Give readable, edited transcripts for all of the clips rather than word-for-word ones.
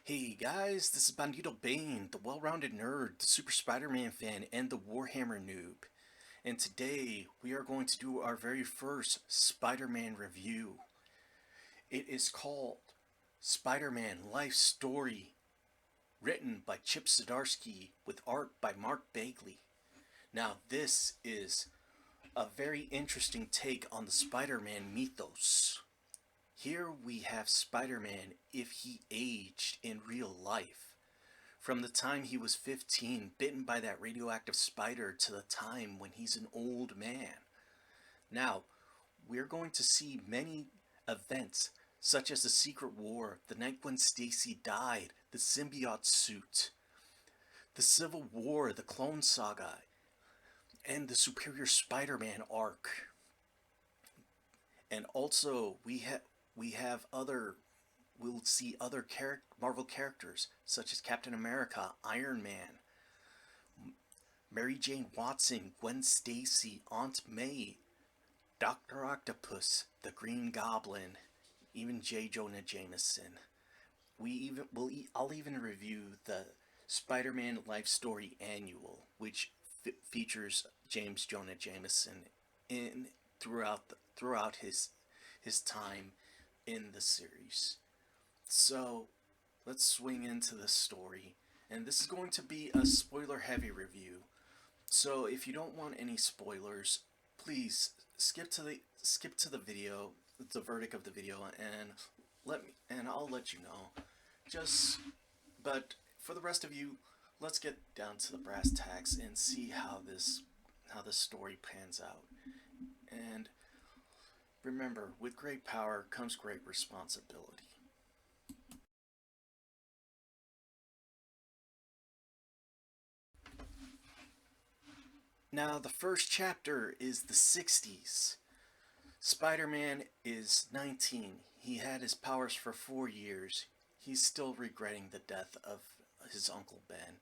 Hey guys, this is Bandito Bane, the well-rounded nerd, the Super Spider-Man fan, and the Warhammer noob. And today we are going to do our very first Spider-Man review. It is called Spider-Man Life Story, written by Chip Zdarsky with art by Mark Bagley. Now this is a very interesting take on the Spider-Man mythos. Here we have Spider-Man if he aged in real life. From the time he was 15, bitten by that radioactive spider, to the time when he's an old man. Now, we're going to see many events, such as the Secret War, the night when Stacy died, the symbiote suit, the Civil War, the Clone Saga, and the Superior Spider-Man arc. And also, we have other we'll see other Marvel characters such as Captain America, Iron Man, Mary Jane Watson, Gwen Stacy, Aunt May, Doctor Octopus, the Green Goblin, even J. Jonah Jameson. I'll even review the Spider-Man Life Story Annual, which features James Jonah Jameson in throughout his time in the series. So let's swing into the story, and this is going to be a spoiler-heavy review. So if you don't want any spoilers, please skip to the video, the verdict of the video, and I'll let you know. Just but for the rest of you, let's get down to the brass tacks and see how this story pans out. And remember, with great power comes great responsibility. Now, the first chapter is the 60s. Spider Man is 19. He had his powers for 4 years. He's still regretting the death of his Uncle Ben.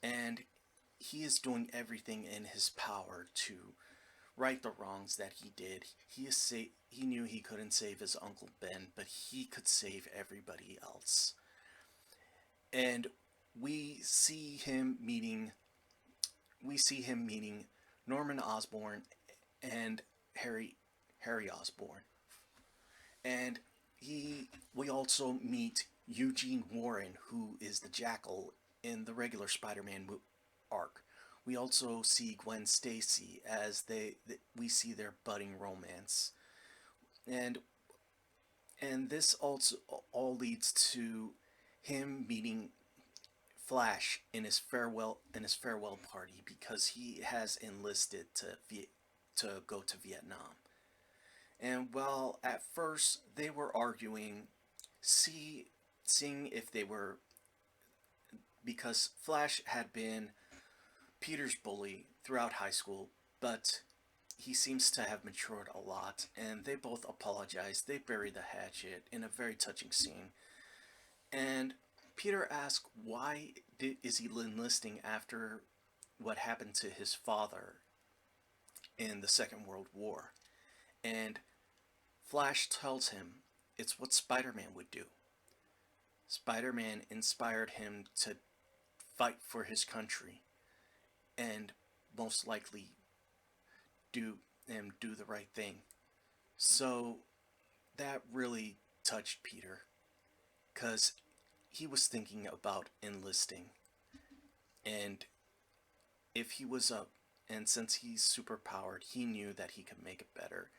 And he is doing everything in his power to right the wrongs that he did. He knew he couldn't save his Uncle Ben, but he could save everybody else. And we see him meeting we see him meeting Norman Osborn and Harry Osborn. And we also meet Eugene Warren, who is the Jackal in the regular Spider-Man arc. We also see Gwen Stacy as we see their budding romance. And this also all leads to him meeting Flash in his farewell party because he has enlisted to go to Vietnam. And while at first they were arguing, see seeing if they were because Flash had been Peter's bully throughout high school, but he seems to have matured a lot, and they both apologize. They bury the hatchet in a very touching scene. And Peter asks is he enlisting after what happened to his father in the Second World War. And Flash tells him it's what Spider-Man would do. Spider-Man inspired him to fight for his country and most likely do the right thing. So that really touched Peter because he was thinking about enlisting, and if he was up and since he's super powered, he knew that he could make it better.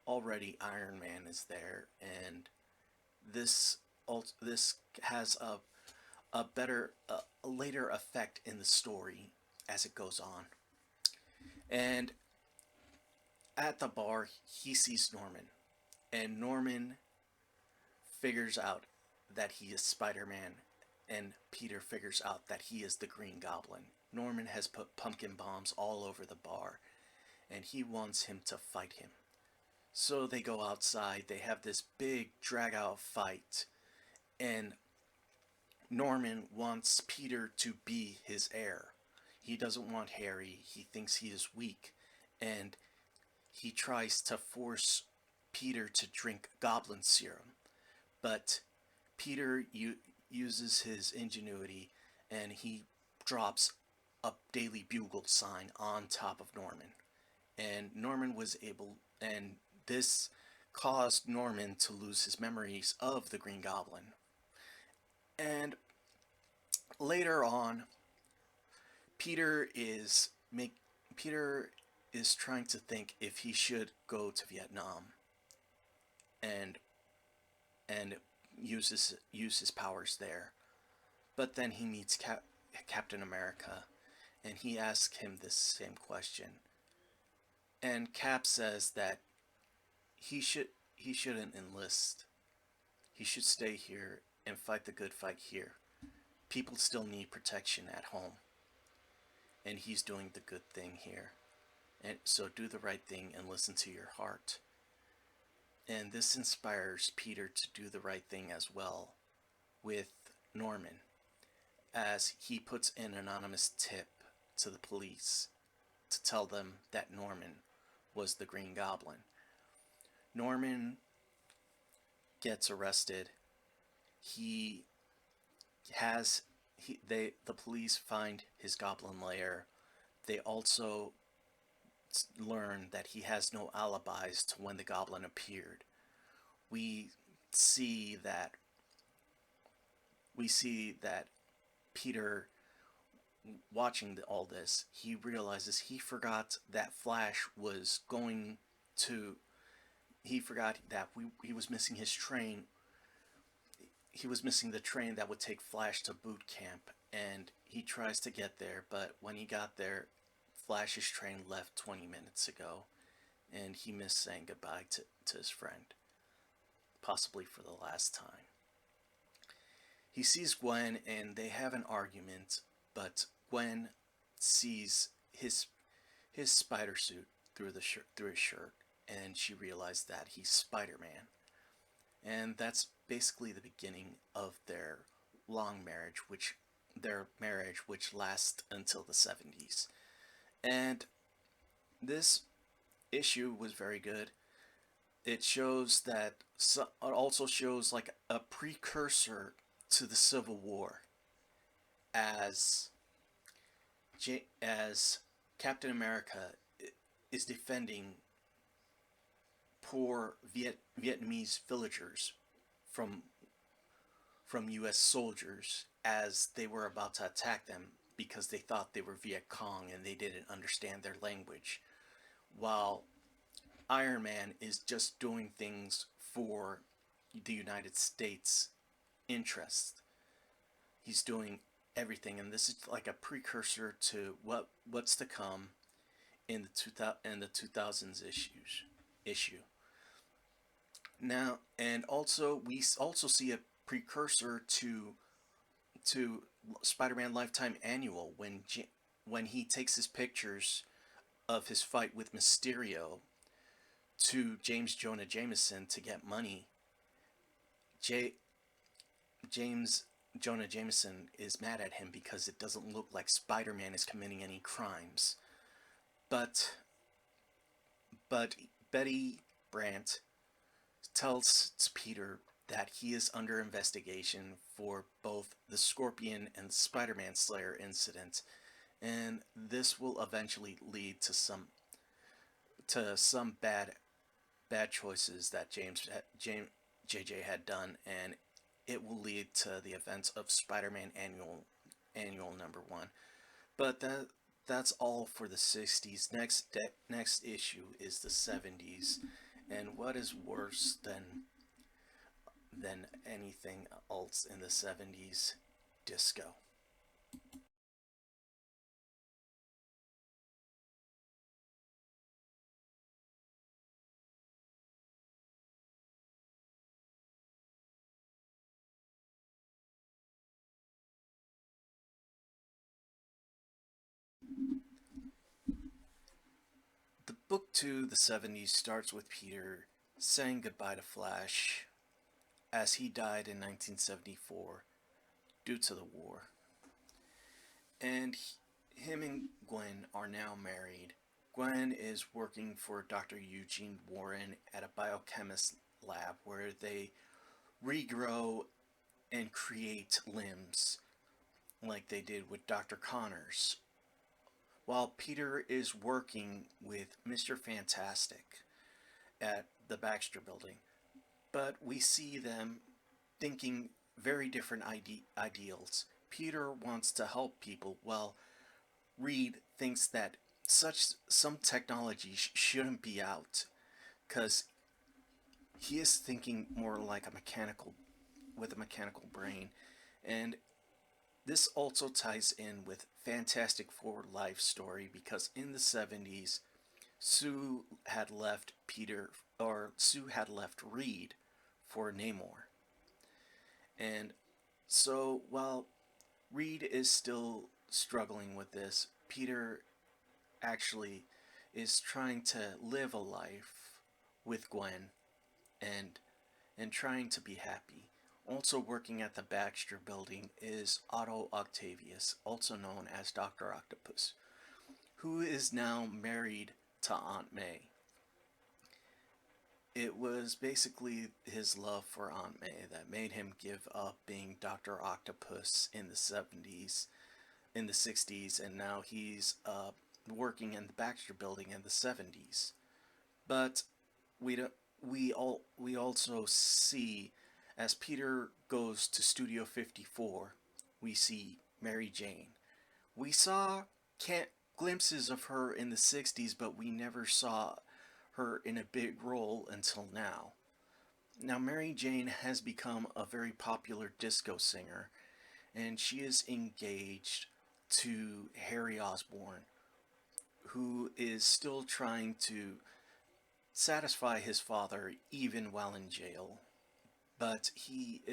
Already Iron Man is there, and this this has a later effect in the story as it goes on. And at the bar, he sees Norman, and Norman figures out that he is Spider-Man, and Peter figures out that he is the Green Goblin. Norman has put pumpkin bombs all over the bar, and he wants him to fight him. So they go outside, they have this big drag out fight, and Norman wants Peter to be his heir. He doesn't want Harry, he thinks he is weak, and he tries to force Peter to drink goblin serum. But Peter uses his ingenuity and he drops a Daily Bugle sign on top of Norman. And Norman was able, and this caused Norman to lose his memories of the Green Goblin. And later on, Peter is make Peter is trying to think if he should go to Vietnam and use his powers there. But then he meets Captain America, and he asks him this same question. And Cap says that he shouldn't enlist. He should stay here and fight the good fight here. People still need protection at home. And he's doing the good thing here. And so do the right thing and listen to your heart. And this inspires Peter to do the right thing as well with Norman, as he puts an anonymous tip to the police to tell them that Norman was the Green Goblin. Norman gets arrested. The police find his goblin lair. They also learn that he has no alibis to when the goblin appeared. We see that Peter, watching all this, he realizes he forgot that Flash was going to. He forgot that he was missing his train. He was missing the train that would take Flash to boot camp, and he tries to get there, but when he got there, Flash's train left 20 minutes ago, and he missed saying goodbye to his friend, possibly for the last time. He sees Gwen, and they have an argument, but Gwen sees his spider suit through his shirt, and she realized that he's Spider-Man. And that's basically the beginning of their marriage, which lasts until the 70s. And this issue was very good. It also shows like a precursor to the Civil War, as Captain America is defending poor Vietnamese villagers from U.S. soldiers as they were about to attack them because they thought they were Viet Cong and they didn't understand their language, while Iron Man is just doing things for the United States interest. He's doing everything, and this is like a precursor to what's to come in the 2000s issue. Now, and also we also see a precursor to Spider-Man Lifetime Annual when he takes his pictures of his fight with Mysterio to James Jonah Jameson to get money. James Jonah Jameson is mad at him because it doesn't look like Spider-Man is committing any crimes. But Betty Brant tells Peter that he is under investigation for both the Scorpion and Spider-Man Slayer incident, and this will eventually lead to some bad choices that JJ had done, and it will lead to the events of Spider-Man Annual number 1. But that's all for the 60s. Next issue is the 70s, and what is worse than anything else in the 70s? Disco. The book 2, the 70s, starts with Peter saying goodbye to Flash, as he died in 1974 due to the war. And him and Gwen are now married. Gwen is working for Dr. Eugene Warren at a biochemist lab where they regrow and create limbs like they did with Dr. Connors, while Peter is working with Mr. Fantastic at the Baxter Building. But we see them thinking very different ideals. Peter wants to help people, while Reed thinks that some technology shouldn't be out, because he is thinking more like a mechanical with a mechanical brain. And this also ties in with Fantastic Four life story, because in the 70s Sue had left Reed for Namor. And so while Reed is still struggling with this, Peter actually is trying to live a life with Gwen and trying to be happy. Also working at the Baxter Building is Otto Octavius, also known as Dr. Octopus, who is now married to Aunt May. It was basically his love for Aunt May that made him give up being Dr. Octopus in the 70s, in the 60s, and now he's working in the Baxter Building in the 70s. But we don't, we also see, as Peter goes to Studio 54, we see Mary Jane. We saw glimpses of her in the 60s, but we never saw her in a big role until now. Now, Mary Jane has become a very popular disco singer, and she is engaged to Harry Osborn, who is still trying to satisfy his father even while in jail. But he's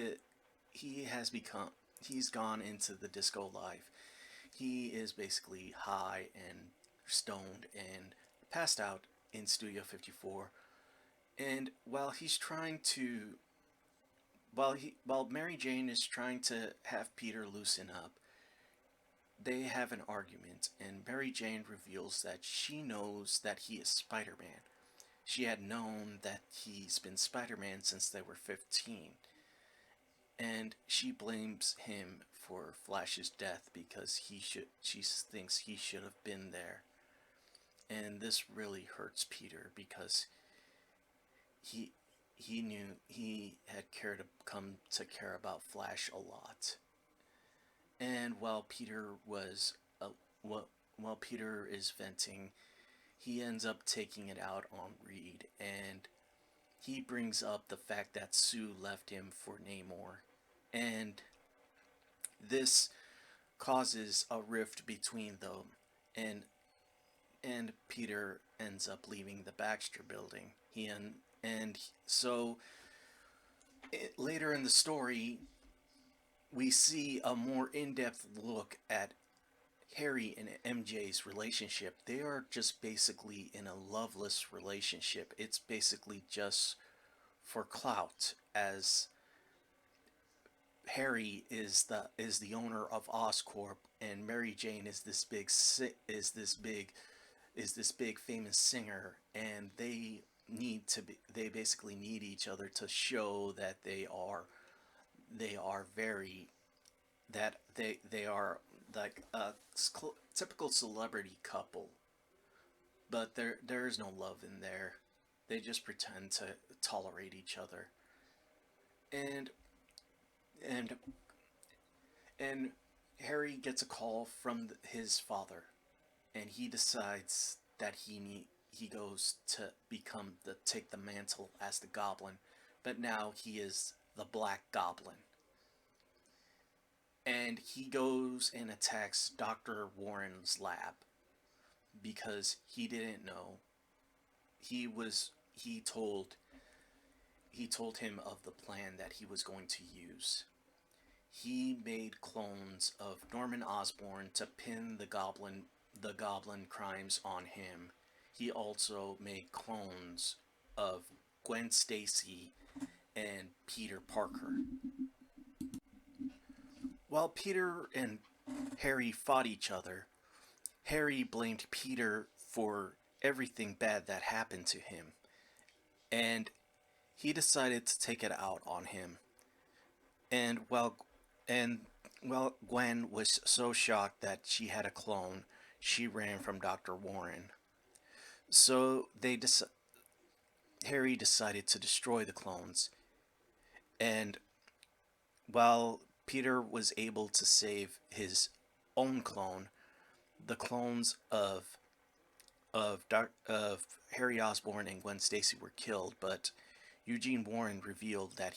gone into the disco life. He is basically high and stoned and passed out in Studio 54. And while Mary Jane is trying to have Peter loosen up, they have an argument, and Mary Jane reveals that she knows that he is Spider-Man. She had known that he's been Spider-Man since they were 15. And she blames him for Flash's death because she thinks he should have been there. And this really hurts Peter, because he knew he had come to care about Flash a lot. And while Peter is venting, he ends up taking it out on Reed, and he brings up the fact that Sue left him for Namor, and this causes a rift between them, and Peter ends up leaving the Baxter Building. Later in the story, we see a more in-depth look at Harry and MJ's relationship. They are just basically in a loveless relationship. It's basically just for clout, as Harry is the owner of Oscorp, and Mary Jane is this big famous singer, and they basically need each other to show that they are like a typical celebrity couple. But there is no love in there. They just pretend to tolerate each other. And and and Harry gets a call from his father, and he decides that he goes to take the mantle as the Goblin, but now he is the Black Goblin. And he goes and attacks Dr. Warren's lab, because he didn't know. He told him of the plan that he was going to use. He made clones of Norman Osborn to pin the goblin crimes on him. He also made clones of Gwen Stacy and Peter Parker. While Peter and Harry fought each other, Harry blamed Peter for everything bad that happened to him, and he decided to take it out on him. And and well, Gwen was so shocked that she had a clone, she ran from Dr. Warren. So Harry decided to destroy the clones, and while Peter was able to save his own clone, the clones of Harry Osborn and Gwen Stacy were killed, but Eugene Warren revealed that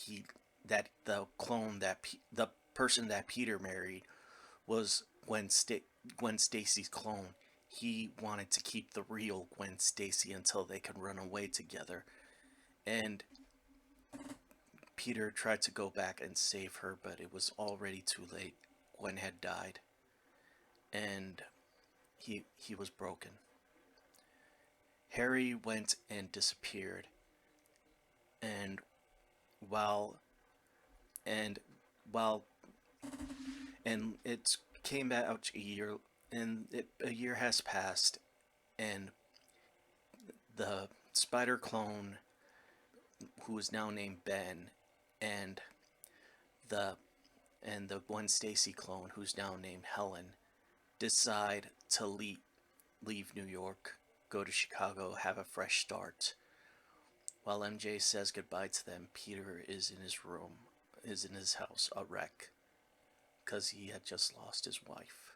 the clone the person that Peter married was Gwen Stacy's clone. He wanted to keep the real Gwen Stacy until they could run away together, and Peter tried to go back and save her, but it was already too late. Gwen had died, and he was broken. Harry went and disappeared, and while and while and it came out a year has passed, and the spider clone, who is now named Ben, and the the Gwen Stacy clone, who's now named Helen, decide to leave New York, go to Chicago, have a fresh start. While MJ says goodbye to them, Peter is in his room, is in his house, a wreck, because he had just lost his wife.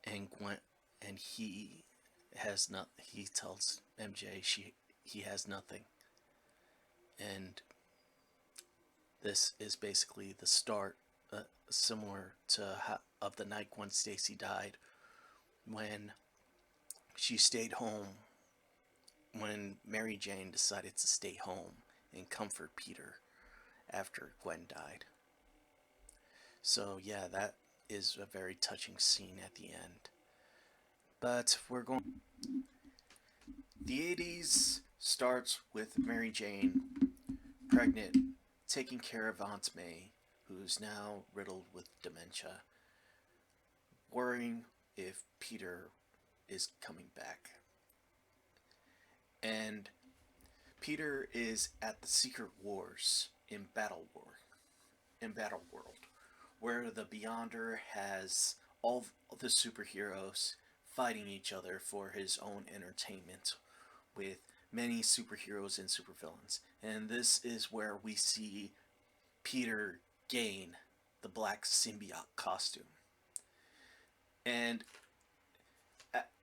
And Gwen, and he tells MJ he has nothing. And this is basically the start, similar to of the night Gwen Stacy died, when she stayed home, when Mary Jane decided to stay home and comfort Peter after Gwen died. So yeah, that is a very touching scene at the end. But we're going. The 80s starts with Mary Jane pregnant, taking care of Aunt May, who's now riddled with dementia, worrying if Peter is coming back. And Peter is at the Secret Wars in Battle World, where the Beyonder has all the superheroes fighting each other for his own entertainment, with many superheroes and supervillains. And this is where we see Peter gain the black symbiote costume. And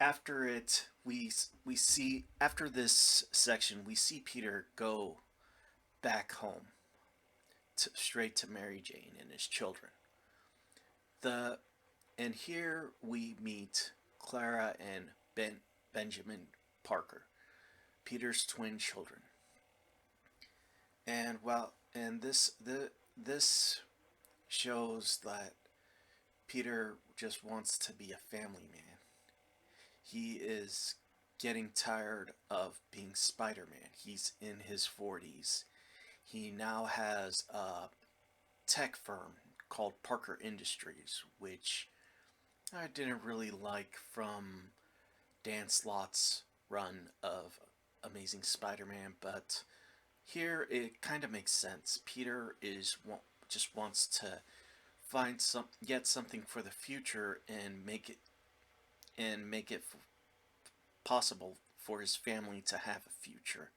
after it, we see after this section, we see Peter go back home, straight to Mary Jane and his children. The and here we meet Clara and Benjamin Parker, Peter's twin children. And this shows that Peter just wants to be a family man. He is getting tired of being Spider-Man. He's in his 40s. He now has a tech firm called Parker Industries, which I didn't really like from Dan Slott's run of Amazing Spider-Man, but here it kind of makes sense. Peter just wants to get something for the future and make it possible for his family to have a future.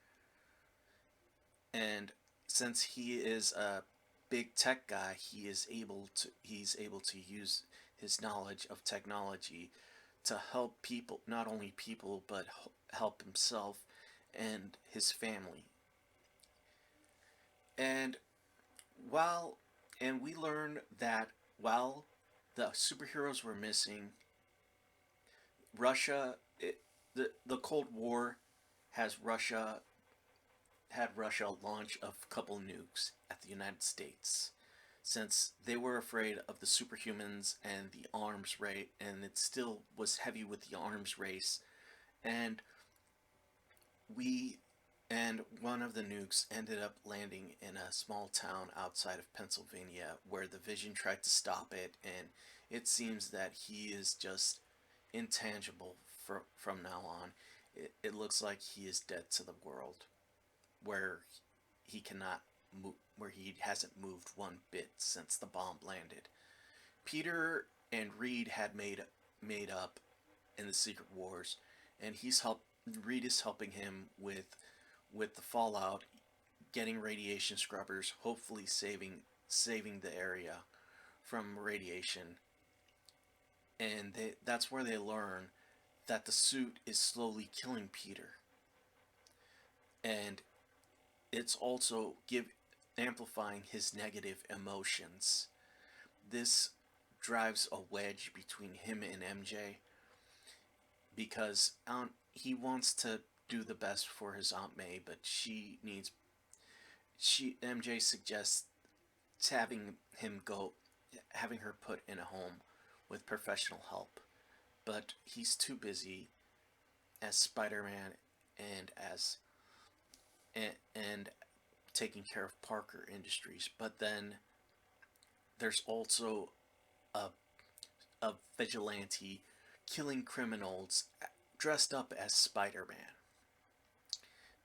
And since he is a big tech guy, he's able to use his knowledge of technology to help people, not only people, but help himself and his family. And while and we learn that while the superheroes were missing, Russia the Cold War has Russia had Russia launch a couple nukes at the United States, since they were afraid of the superhumans and the arms race, and it still was heavy with the arms race. And we and one of the nukes ended up landing in a small town outside of Pennsylvania, where the Vision tried to stop it, and it seems that he is just intangible from now on. It looks like he is dead to the world, where he cannot hasn't moved one bit since the bomb landed. Peter and Reed had made up in the Secret Wars, and Reed is helping him with the fallout, getting radiation scrubbers, hopefully saving the area from radiation. And that's where they learn that the suit is slowly killing Peter, and it's also amplifying his negative emotions. This drives a wedge between him and MJ because he wants to do the best for his Aunt May, but MJ suggests having her put in a home with professional help, but he's too busy as Spider-Man and as and taking care of Parker Industries. But then there's also a vigilante killing criminals dressed up as Spider-Man.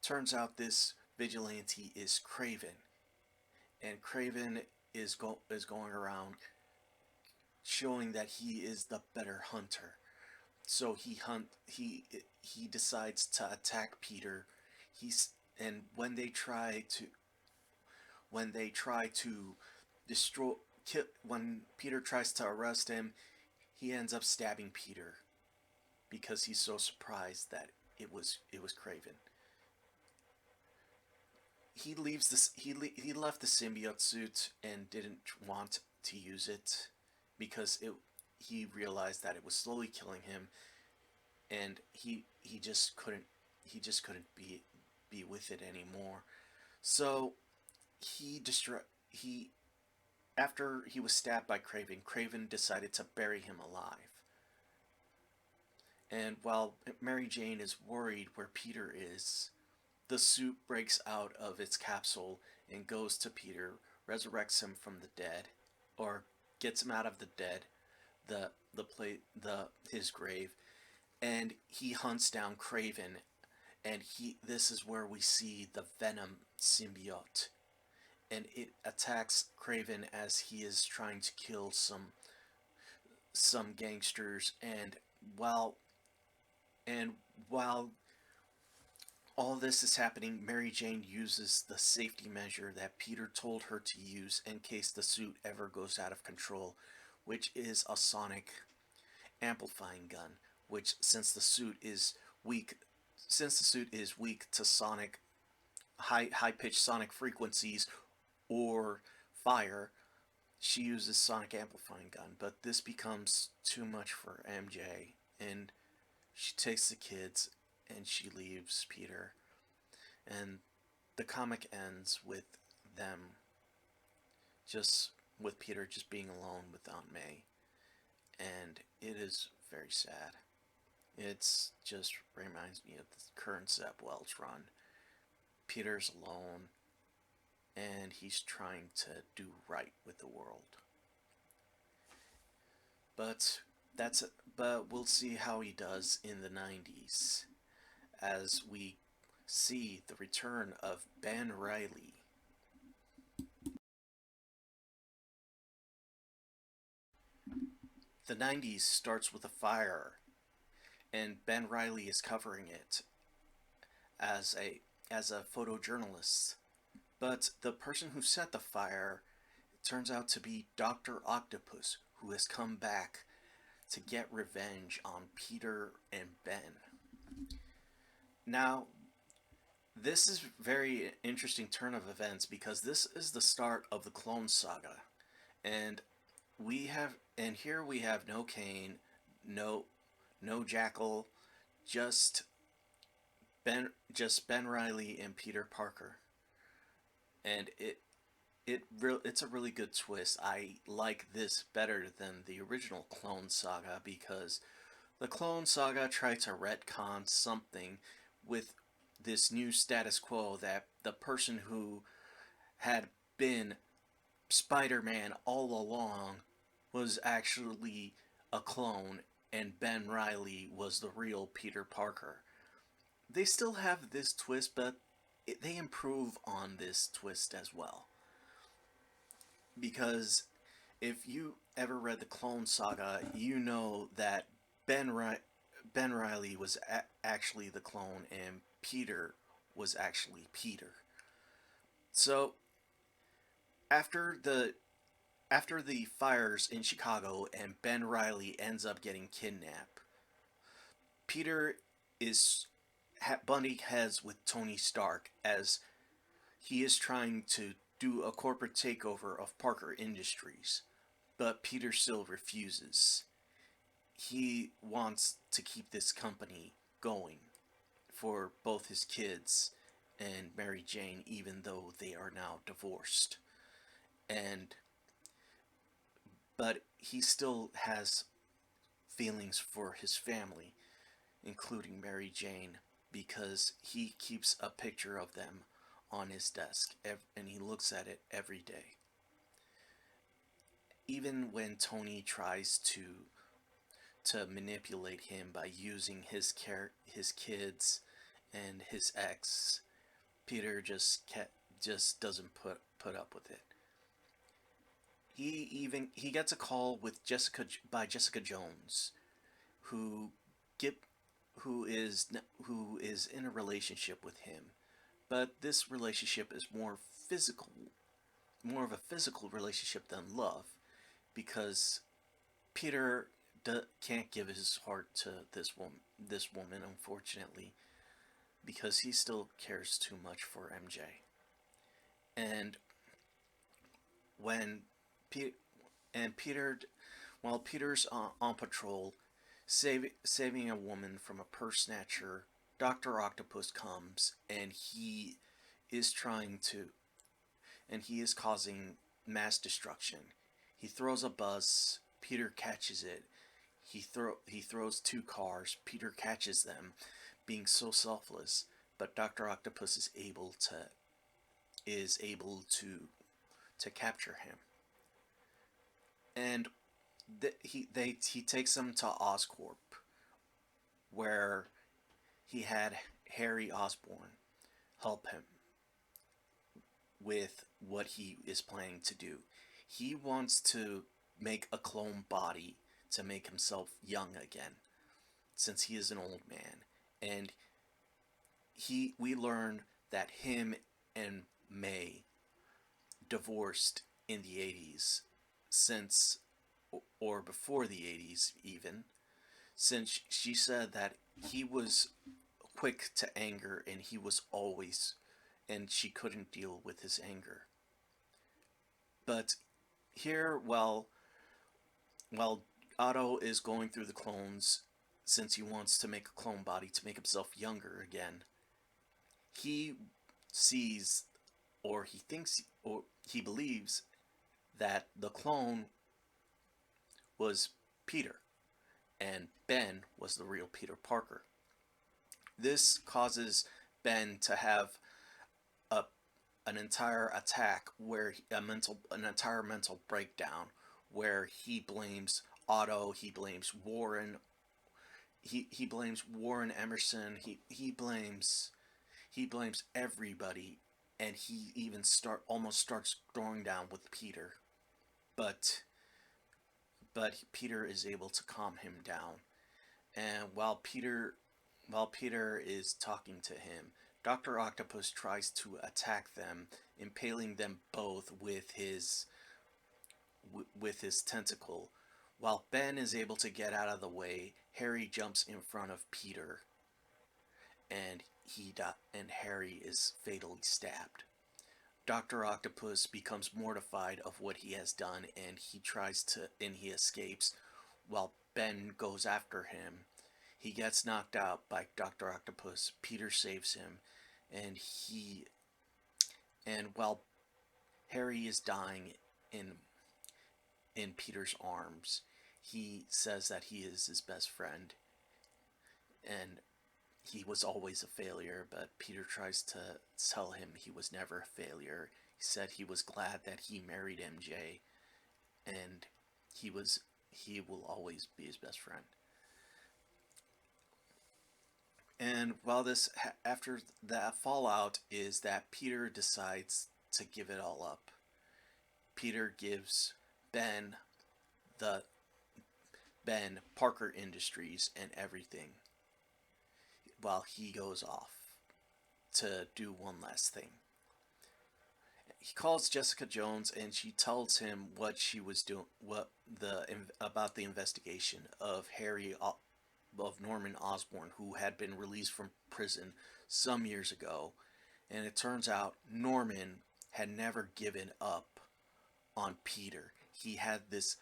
Turns out this vigilante is Kraven, and Kraven is going around showing that he is the better hunter. So he decides to attack Peter. And when they try to destroy when Peter tries to arrest him, he ends up stabbing Peter because he's so surprised that it was Kraven. He left the symbiote suit and didn't want to use it because he realized that it was slowly killing him, and he just couldn't be with it anymore. So he after he was stabbed by Kraven decided to bury him alive. And while Mary Jane is worried where Peter is, the suit breaks out of its capsule and goes to Peter, resurrects him from the dead, or gets him out of the dead, his grave, and he hunts down Kraven, and this is where we see the Venom Symbiote, and it attacks Kraven as he is trying to kill some gangsters, and while all this is happening, Mary Jane uses the safety measure that Peter told her to use in case the suit ever goes out of control, which is a sonic amplifying gun, which since the suit is weak to sonic high pitched sonic frequencies or fire, she uses sonic amplifying gun. But this becomes too much for MJ, and she takes the kids and she leaves Peter. And the comic ends with Peter just being alone with Aunt May. And it is very sad. It's just reminds me of the current Zeb Wells run. Peter's alone, and he's trying to do right with the world. But we'll see how he does in the 90s as we see the return of Ben Reilly. The 90s starts with a fire, and Ben Reilly is covering it as a photojournalist. But the person who set the fire turns out to be Dr. Octopus, who has come back to get revenge on Peter and Ben. Now, this is a very interesting turn of events because this is the start of the Clone Saga. And here we have no Kane, no Jackal, just Ben Reilly and Peter Parker. And it's a really good twist. I like this better than the original Clone Saga because the Clone Saga tried to retcon something with this new status quo that the person who had been Spider-Man all along was actually a clone, and Ben Reilly was the real Peter Parker. They still have this twist, but they improve on this twist as well, because if you ever read the Clone Saga, you know that Ben Riley was actually the clone, and Peter was actually Peter. So after the after the fires in Chicago and Ben Riley ends up getting kidnapped, Peter is butting heads with Tony Stark as he is trying to do a corporate takeover of Parker Industries, but Peter still refuses. He wants to keep this company going for both his kids and Mary Jane, even though they are now divorced. And but he still has feelings for his family, including Mary Jane, because he keeps a picture of them on his desk and he looks at it every day. Even when Tony tries to manipulate him by using his kids and his ex, Peter just doesn't put up with it. He gets a call with Jessica Jones, who get who is in a relationship with him, but this relationship is more of a physical relationship than love, because Peter can't give his heart to this woman, unfortunately, because he still cares too much for MJ. And when Pe- and Peter, while Peter's on patrol, saving a woman from a purse snatcher, Doctor Octopus comes and is trying to he is causing mass destruction. He throws a bus. Peter catches it. He throws two cars. Peter catches them, being so selfless. But Doctor Octopus is able to capture him, and he takes him to Oscorp, where he had Harry Osborn help him with what he is planning to do. He wants to make a clone body to make himself young again, since he is an old man. And we learn that him and May divorced in the 80s, since or before the 80s even, since she said that he was quick to anger and he was always and she couldn't deal with his anger. But here, while Otto is going through the clones, since he wants to make a clone body to make himself younger again, he sees, or he thinks, or he believes that the clone was Peter and Ben was the real Peter Parker. This causes Ben to have a an entire attack where an entire mental breakdown where he blames Otto, he blames Warren, he blames Warren Emerson, he blames everybody, and he even almost starts throwing down with Peter. But Peter is able to calm him down. And while Peter is talking to him, Dr. Octopus tries to attack them, impaling them both with his tentacle. While Ben is able to get out of the way, Harry jumps in front of Peter, and Harry is fatally stabbed. Dr. Octopus becomes mortified of what he has done, and he escapes while Ben goes after him. He gets knocked out by Dr. Octopus. Peter saves him, and while Harry is dying in Peter's arms, he says that he is his best friend, and he was always a failure, but Peter tries to tell him he was never a failure. He said he was glad that he married MJ, and he will always be his best friend. And while after that fallout is that Peter decides to give it all up. Peter gives Ben the Ben Parker Industries and everything while he goes off to do one last thing. He calls Jessica Jones and she tells him what she was doing, what the about the investigation of Norman Osborn, who had been released from prison some years ago, and it turns out Norman had never given up on Peter. He had this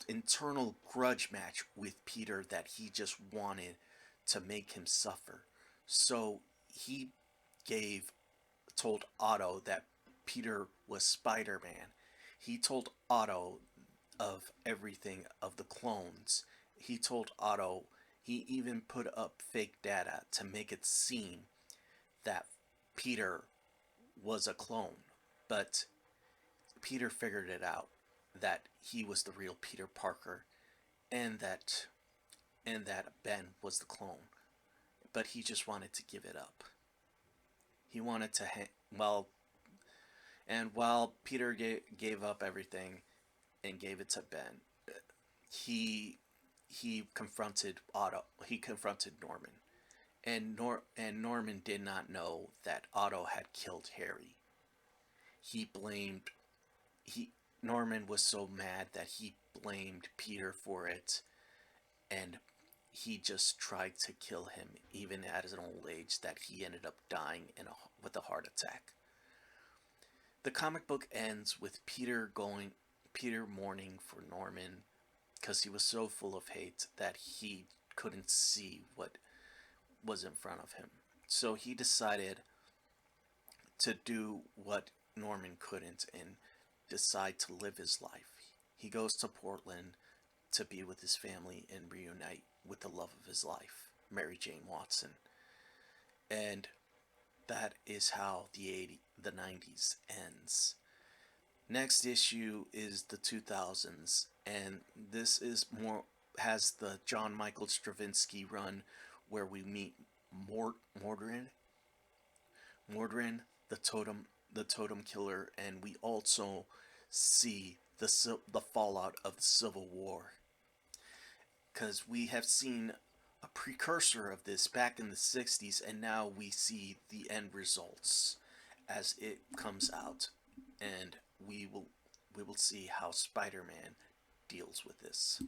internal grudge match with Peter that he just wanted to make him suffer. So he gave told Otto that Peter was Spider-Man. He told Otto of everything of the clones. He told Otto, he even put up fake data to make it seem that Peter was a clone. But Peter figured it out that he was the real Peter Parker and that Ben was the clone. But he just wanted to give it up. He wanted to while Peter gave up everything and gave it to Ben, he confronted Otto. He confronted Norman, and Norman did not know that Otto had killed Harry. He blamed he Norman was so mad that he blamed Peter for it, and he just tried to kill him, even at an old age, that he ended up dying with a heart attack. The comic book ends with Peter mourning for Norman because he was so full of hate that he couldn't see what was in front of him. So he decided to do what Norman couldn't and decide to live his life. He goes to Portland to be with his family and reunite with the love of his life, Mary Jane Watson. And that is how the 90s ends. Next issue is the 2000s, and this is has the John Michael Straczynski run where we meet Mordrin, the Totem killer, and we also see the fallout of the Civil War. Because we have seen a precursor of this back in the 60s, and now we see the end results as it comes out, and we will see how Spider-Man deals with this.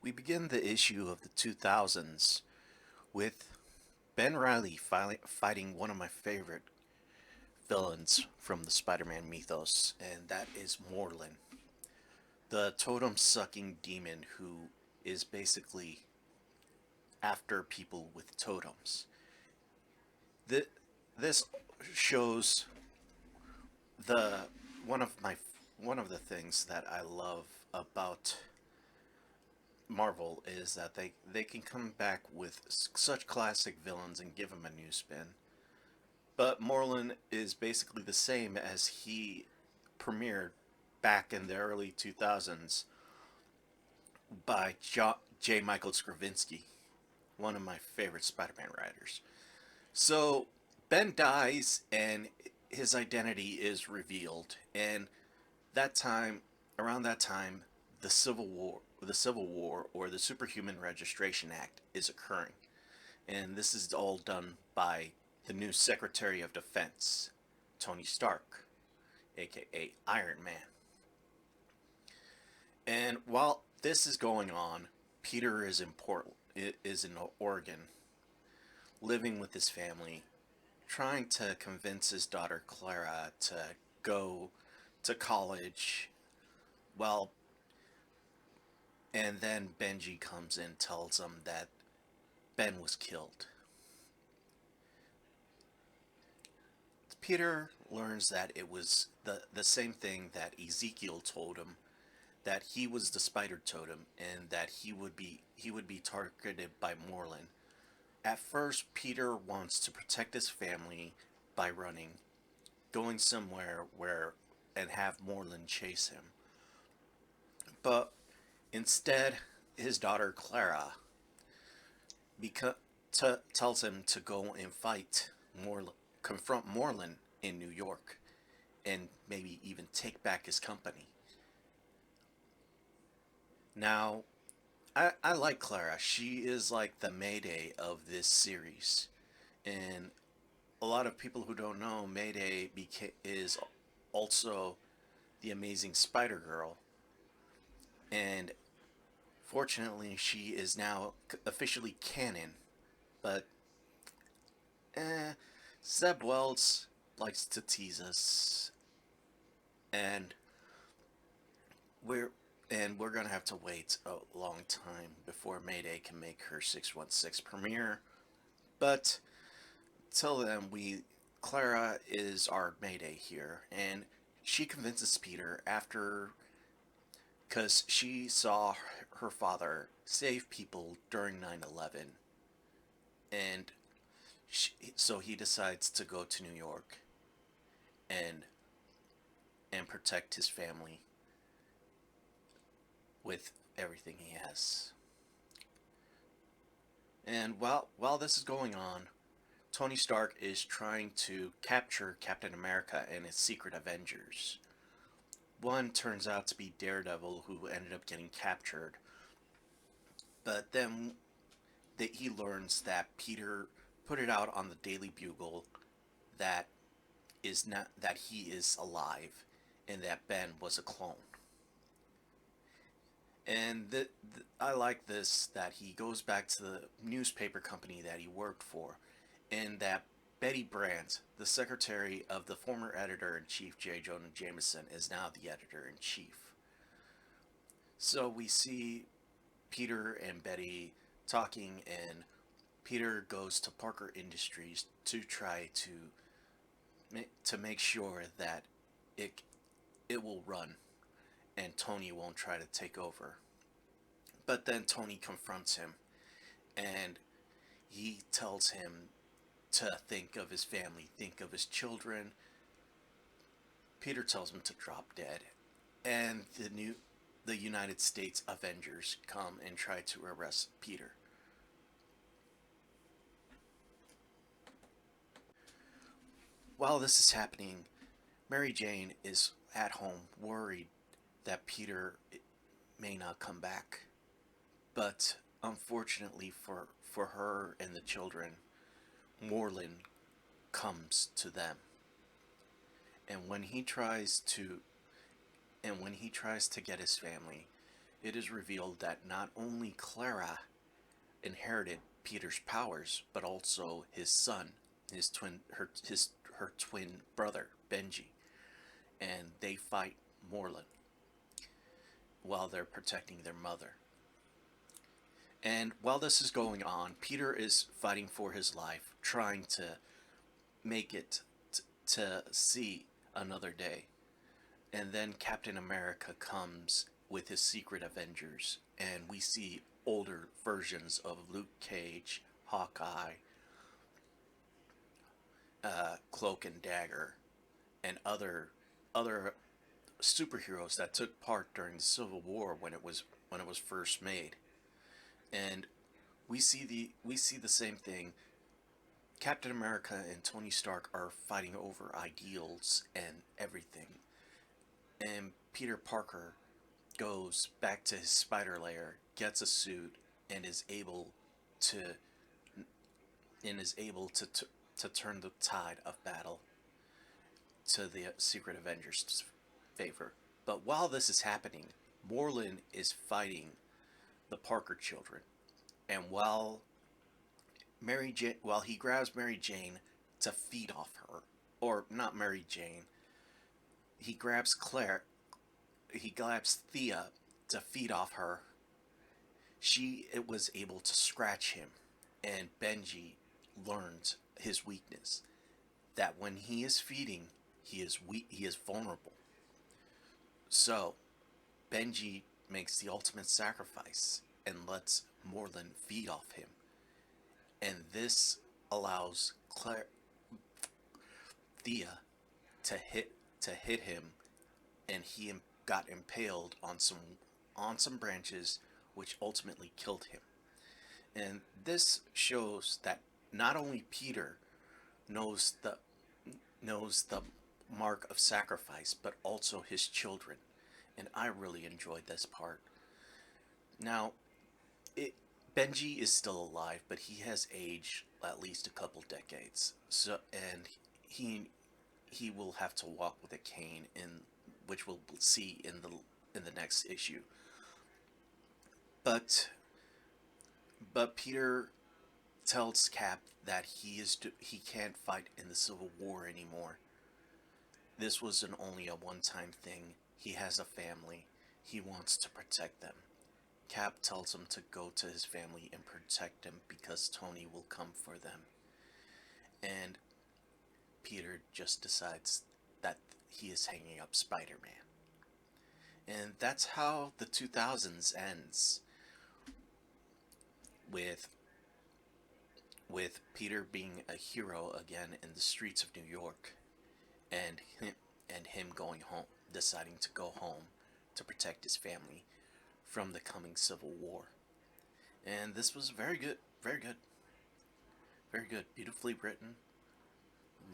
We begin the issue of the 2000s with Ben Reilly fighting one of my favorite villains from the Spider-Man mythos, and that is Morlun, the totem-sucking demon who is basically after people with totems. This shows the one of the things that I love about Marvel is that they can come back with such classic villains and give them a new spin. But Morlun is basically the same as he premiered back in the early 2000s by J. Michael Straczynski, one of my favorite Spider-Man writers. So Ben dies and his identity is revealed, and around that time, the Civil War or the Superhuman Registration Act is occurring, and this is all done by the new Secretary of Defense, Tony Stark, aka Iron Man. And while this is going on, Peter is in Oregon, living with his family, trying to convince his daughter Clara to go to college. Well, and then Benji comes in, tells him that Ben was killed. Peter learns that it was the same thing that Ezekiel told him, that he was the spider totem and that he would be targeted by Morlun. At first, Peter wants to protect his family by running, going somewhere and have Morlun chase him. But instead, his daughter Clara beca- tells him to go and fight confront Moreland in New York, and maybe even take back his company. Now, I like Clara. She is like the Mayday of this series. And a lot of people who don't know, is also the amazing Spider Girl. And fortunately, she is now officially canon. But, eh, Zeb Wells likes to tease us. And we're we're gonna have to wait a long time before Mayday can make her 616 premiere. But till then, we Clara is our Mayday here, and she convinces Peter after because she saw her father save people during 9/11, and so he decides to go to New York and protect his family with everything he has. And while this is going on, Tony Stark is trying to capture Captain America and his secret Avengers. One turns out to be Daredevil, who ended up getting captured, but then he learns that Peter put it out on the Daily Bugle that is not that he is alive, and that Ben was a clone. And I like this that he goes back to the newspaper company that he worked for, and that Betty Brandt, the secretary of the former editor in chief J. Jonah Jameson, is now the editor in chief. So we see Peter and Betty talking, and Peter goes to Parker Industries to try to make sure that it it will run and Tony won't try to take over. But then Tony confronts him, and he tells him to think of his family, think of his children. Peter tells him to drop dead, and the United States Avengers come and try to arrest Peter. While this is happening, Mary Jane is at home worried that Peter may not come back. But unfortunately for her and the children, Moreland comes to them. And when he tries to get his family, it is revealed that not only Clara inherited Peter's powers, but also his son, her twin brother Benji, and they fight Moreland while they're protecting their mother. And while this is going on, Peter is fighting for his life, trying to make it to see another day. And then Captain America comes with his secret Avengers, and we see older versions of Luke Cage, Hawkeye, Cloak and Dagger, and other superheroes that took part during the Civil War when it was first made. And we see the same thing. Captain America and Tony Stark are fighting over ideals and everything. And Peter Parker goes back to his spider lair, gets a suit, and is able to to turn the tide of battle to the Secret Avengers' favor. But while this is happening, Moreland is fighting the Parker children, and while he grabs Mary Jane to feed off her, or not Mary Jane, he grabs Thea to feed off her. It was able to scratch him, and Benji learns his weakness. That when he is feeding, he is weak, he is vulnerable. So Benji makes the ultimate sacrifice and lets Moreland feed off him, and this allows Thea to hit him, and he got impaled on some branches which ultimately killed him. And this shows that not only Peter knows the knows the mark of sacrifice, but also his children. And I really enjoyed this part. Now, it, Benji is still alive, but he has aged at least a couple decades. So, and he he will have to walk with a cane, in which we'll see in the next issue. But Peter tells Cap that he can't fight in the Civil War anymore. This was only a one-time thing. He has a family. He wants to protect them. Cap tells him to go to his family and protect them because Tony will come for them. And Peter just decides that he is hanging up Spider-Man. And that's how the 2000s ends, with Peter being a hero again in the streets of New York, and him going home, deciding to go home to protect his family from the coming Civil War. And this was very good, very good, very good, beautifully written.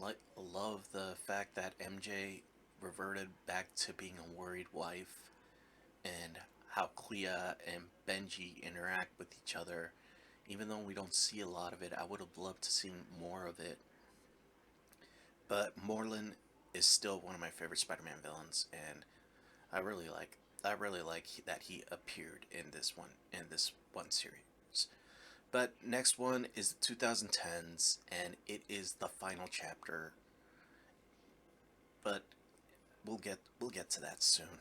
Like, love the fact that MJ reverted back to being a worried wife, and how Clea and Benji interact with each other. Even though we don't see a lot of it, I would have loved to see more of it. But Morlun is still one of my favorite Spider-Man villains, and I really like that he appeared in this one series. But next one is the 2010s, and it is the final chapter. But we'll get to that soon.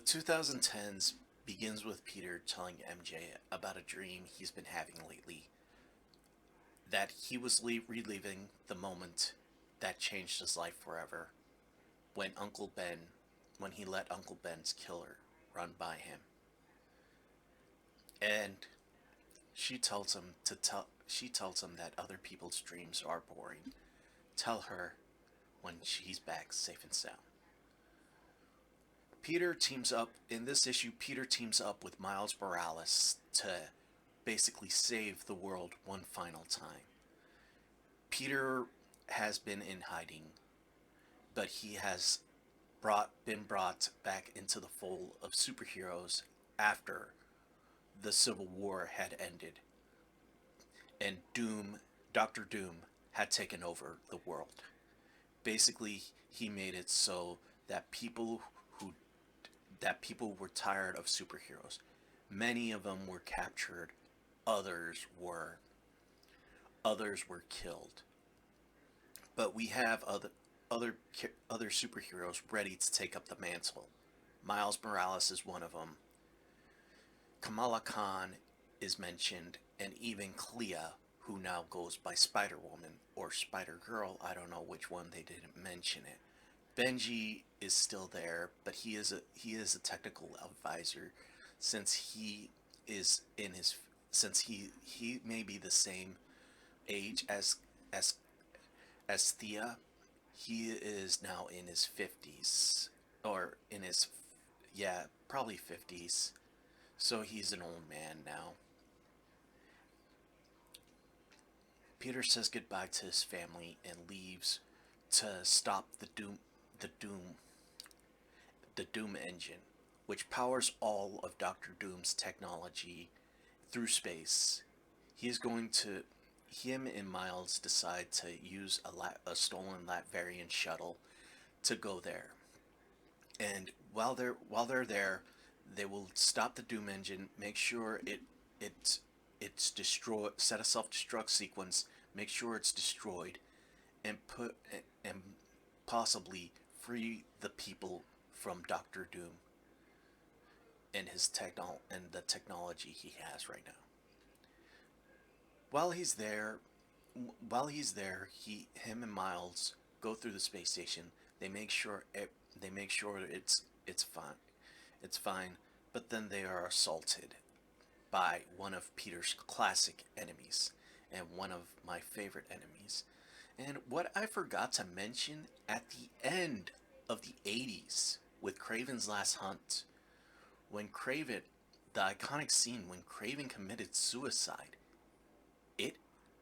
The 2010s begins with Peter telling MJ about a dream he's been having lately, that he was reliving the moment that changed his life forever when Uncle Ben, when he let Uncle Ben's killer run by him. And she tells him that other people's dreams are boring. Tell her when she's back safe and sound. Peter teams up in this issue. Peter teams up with Miles Morales to basically save the world one final time. Peter has been in hiding, but he has been brought back into the fold of superheroes after the Civil War had ended, and Doctor Doom, had taken over the world. Basically, he made it so that people were tired of superheroes. Many of them were captured, others were killed. But we have other superheroes ready to take up the mantle. Miles Morales is one of them. Kamala Khan is mentioned, and even Clea, who now goes by Spider-Woman or Spider-Girl. I don't know which one, they didn't mention it. Benji is still there, but he is a technical advisor, since he may be the same age as Thea. He is now in his 50s, or in his, yeah, probably 50s. So he's an old man now. Peter says goodbye to his family and leaves to stop the Doom engine, which powers all of Doctor Doom's technology through space. Him and Miles decide to use a stolen Latvarian shuttle to go there. And while they're there, they will stop the Doom engine, make sure it's destroyed, set a self-destruct sequence, make sure it's destroyed, and possibly free the people from Doctor Doom and the technology he has right now. While he's there, him and Miles go through the space station. They make sure it's fine. It's fine, but then they are assaulted by one of Peter's classic enemies, and one of my favorite enemies. And what I forgot to mention, at the end of the 80s with Kraven's Last Hunt, when the iconic scene when Kraven committed suicide, it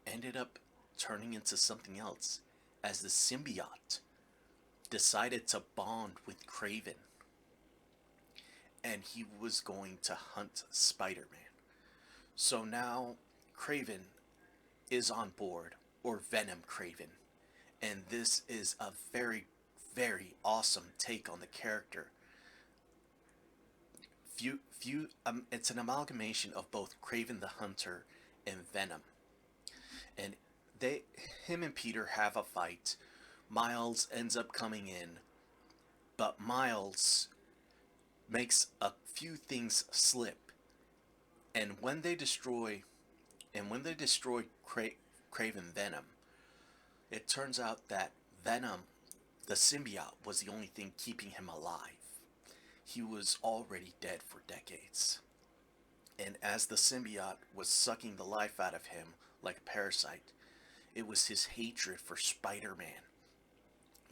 ended up turning into something else, as the symbiote decided to bond with Kraven, and he was going to hunt Spider-Man. So now Kraven is on board, or Venom Kraven, and this is a very, very awesome take on the character. It's an amalgamation of both Kraven the Hunter and Venom, and him and Peter have a fight. Miles ends up coming in, but Miles makes a few things slip, and when they destroy Kraven Venom, it turns out that Venom, the symbiote, was the only thing keeping him alive. He was already dead for decades. And as the symbiote was sucking the life out of him like a parasite, it was his hatred for Spider-Man,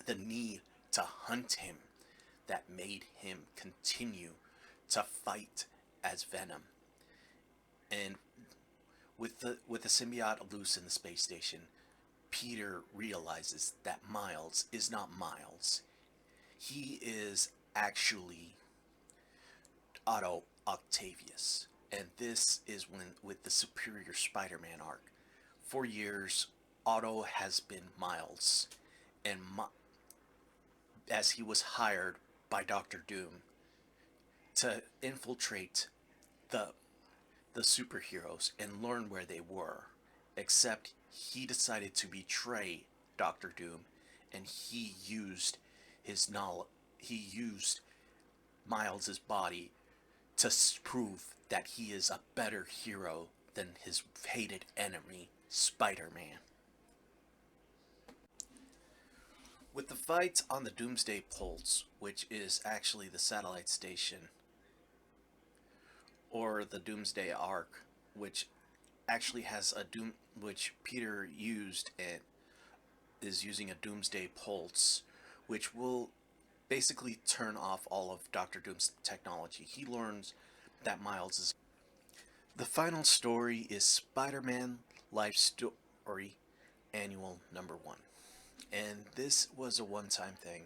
the need to hunt him, that made him continue to fight as Venom. And with the symbiote loose in the space station, Peter realizes that Miles is not Miles. He is actually Otto Octavius. And this is when, with the Superior Spider-Man arc, for years, Otto has been Miles, and as he was hired by Doctor Doom to infiltrate the superheroes and learn where they were, except he decided to betray Doctor Doom, and he used his knowledge. He used Miles' body to prove that he is a better hero than his hated enemy, Spider-Man. With the fight on the Doomsday Pulse, which is actually the satellite station, or the Doomsday Arc, which actually has a which Peter used and is using a Doomsday Pulse, which will basically turn off all of Doctor Doom's technology. He learns that Miles is. The final story is Spider-Man Life Story Annual Number 1. And this was a one-time thing.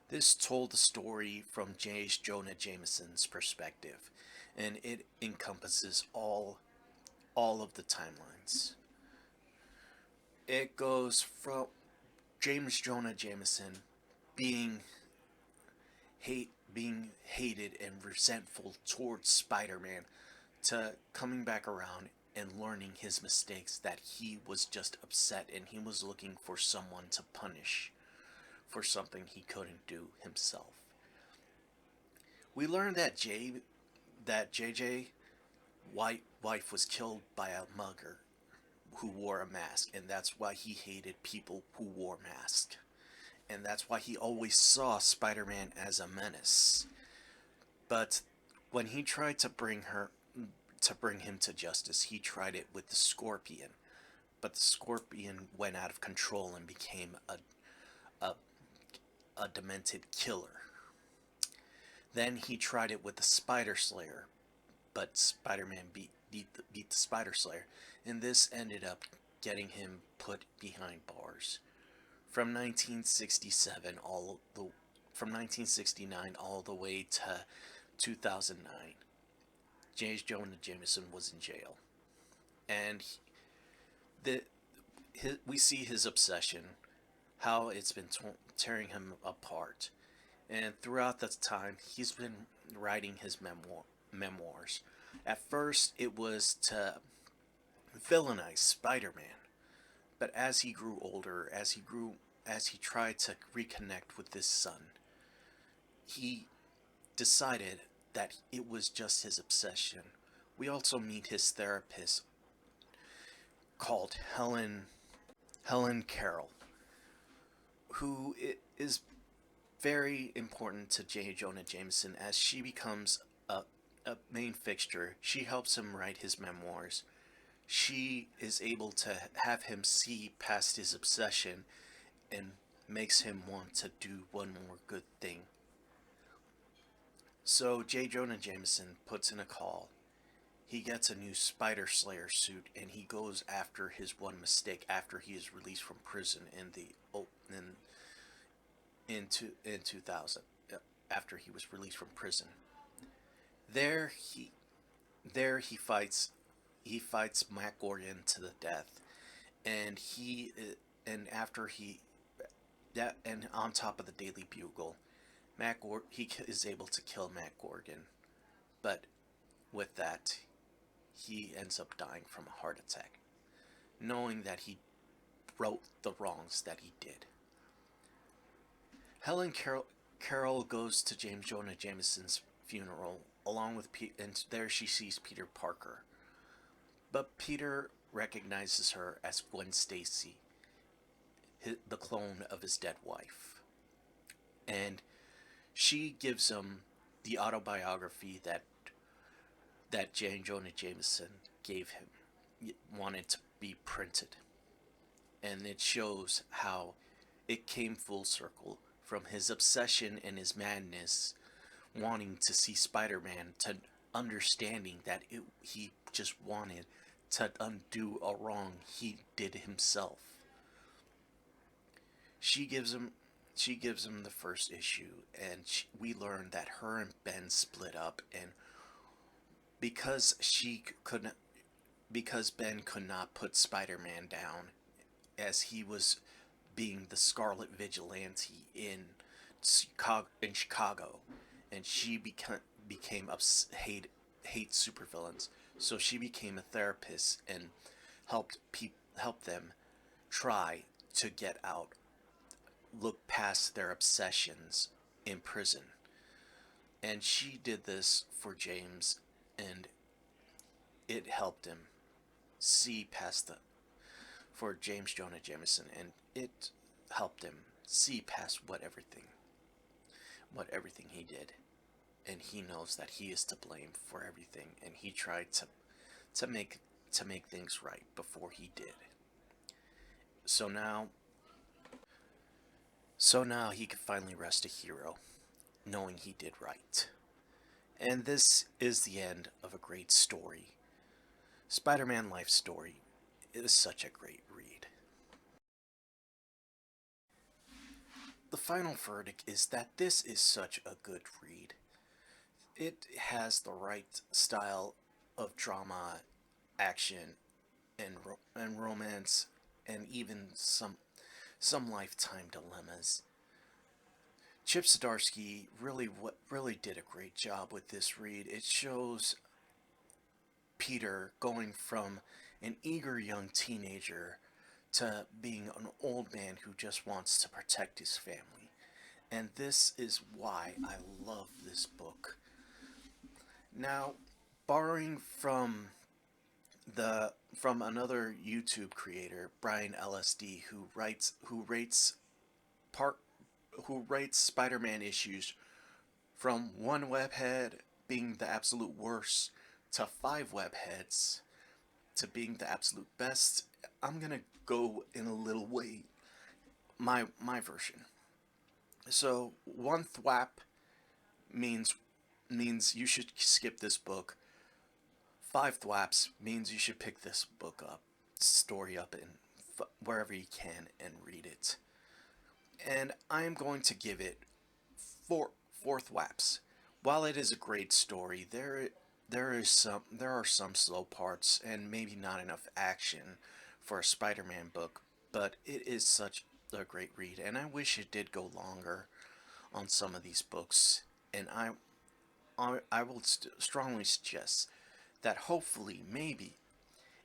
This told the story from J. Jonah Jameson's perspective, and it encompasses all of the timelines. It goes from James Jonah Jameson being hated and resentful towards Spider-Man to coming back around and learning his mistakes, that he was just upset and he was looking for someone to punish for something he couldn't do himself. We learned that JJ wife was killed by a mugger who wore a mask, and that's why he hated people who wore masks. And that's why he always saw Spider-Man as a menace. But when he tried to bring him to justice, he tried it with the Scorpion. But the Scorpion went out of control and became a demented killer. Then he tried it with the Spider Slayer, but Spider-Man beat the Spider Slayer, and this ended up getting him put behind bars. From 1969 all the way to 2009, J. Jonah Jameson was in jail, and we see his obsession, how it's been tearing him apart, and throughout that time he's been writing his memoirs. At first, it was to villainize Spider-Man, but as he grew older, as he tried to reconnect with his son, he decided that it was just his obsession. We also meet his therapist called Helen Carroll, who is very important to J. Jonah Jameson as she becomes a main fixture. She helps him write his memoirs. She is able to have him see past his obsession and makes him want to do one more good thing. So J. Jonah Jameson puts in a call. He gets a new Spider Slayer suit, and he goes after his one mistake after he is released from prison in 2000. After he was released from prison, there he fights Matt Gordon to the death, and on top of the Daily Bugle, he is able to kill Matt Gordon, but with that, he ends up dying from a heart attack, knowing that he wrote the wrongs that he did. Helen Carroll goes to James Jonah Jameson's funeral along with and there she sees Peter Parker, but Peter recognizes her as Gwen Stacy, the clone of his dead wife, and she gives him the autobiography that J. Jonah Jameson gave him, wanted to be printed, and it shows how it came full circle from his obsession and his madness, wanting to see Spider-Man, to understanding that he just wanted to undo a wrong he did himself. She gives him the first issue, and we learn that her and Ben split up, and because Ben could not put Spider-Man down, as he was being the Scarlet Vigilante in Chicago, and she became hate supervillains. So she became a therapist and helped them try to get out, look past their obsessions in prison. And she did this for James, and it helped him see past the for James Jonah Jameson, and it helped him see past what everything he did, and he knows that he is to blame for everything, and he tried to make to make things right before he did. So now, so now he could finally rest a hero, knowing he did right. And this is the end of a great story. Spider-Man Life Story is such a great read. The final verdict is that this is such a good read. It has the right style of drama, action, and romance, and even some lifetime dilemmas. Chip Zdarsky really did a great job with this read. It shows Peter going from an eager young teenager to being an old man who just wants to protect his family. And this is why I love this book. Now, borrowing from another YouTube creator, Brian LSD, part who rates Spider-Man issues from one webhead being the absolute worst to five webheads to being the absolute best. I'm gonna go in a little way my version. So one thwap means you should skip this book. Five thwaps means you should pick this book up, story up, in wherever you can and read it. And I am going to give it four thwaps. While it is a great story, there are some slow parts and maybe not enough action for a Spider-Man book, but it is such a great read, and I wish it did go longer on some of these books. And I will strongly suggest that hopefully, maybe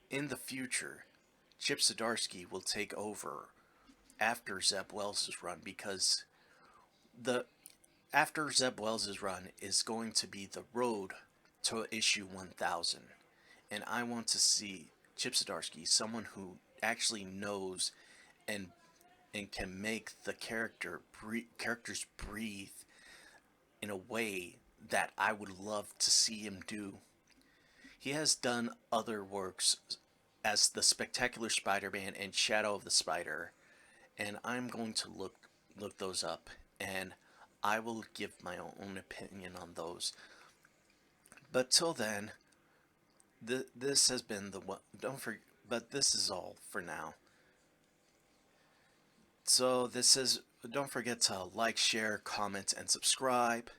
in the future, Chip Zdarsky will take over after Zeb Wells' run, because the after Zeb Wells' run is going to be the road to issue 1000, and I want to see Chip Zdarsky, someone who actually knows and can make the characters breathe in a way that I would love to see him do. He has done other works as The Spectacular Spider-Man and Shadow of the Spider, and I'm going to look those up, and I will give my own opinion on those. But till then, this has been the one. Don't forget, but this is all for now. So this is. Don't forget to like, share, comment, and subscribe.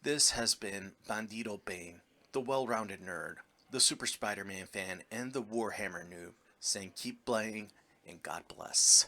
This has been Bandito Bane, the well-rounded nerd, the Super Spider-Man fan, and the Warhammer noob, saying keep playing and God bless.